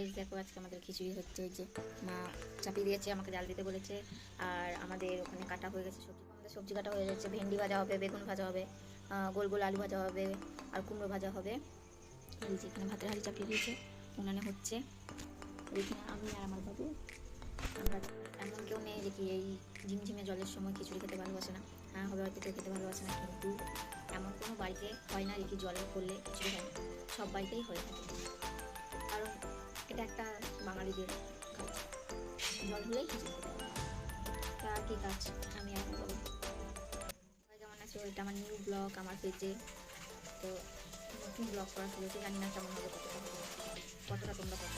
Guys দেখো আজকে আমাদের খিচুড়ি হচ্ছে। ওই যে মা চাপিয়ে দিয়েছে, আমাকে জাল দিতে বলেছে। আর আমাদের ওখানে কাটা হয়ে গেছে সবজি, আমাদের সবজি কাটা হয়ে যাচ্ছে। ভেন্ডি ভাজা হবে, বেগুন ভাজা হবে, গোল গোল আলু ভাজা হবে, আর কুমড়ো ভাজা হবে। এই যে এখানে ভাতের হাঁড়ি চাপিয়ে দিয়েছে, উনানে হচ্ছে। এখানে আমি আর আমার বাবু, আমরা এমন কেউ নেই যে কি এই ঝিমঝিমে জলের সময় খিচুড়ি খেতে ভালোবাসে না। হ্যাঁ হবে হয়তো কেউ খেতে ভালোবাসে না, কিন্তু এমন কোনো বাড়িতে হয় না যে কি জলে করলে খিচুড়ি হয় না। সব বাড়িতেই হয়ে থাকে, কারণ এটা একটা বাঙালিদের কাজ। জল হলেই খিচুড়ি খেতে হবে। তা আর কি কাজ, আমি আর বলবো। সবাই কেমন আছো? এটা আমার নিউ ব্লগ আমার পেজে। তো নতুন ব্লগ করা শুরু হয়েছে, জানি না কেমন হবে, কতটা তোমরা পছন্দ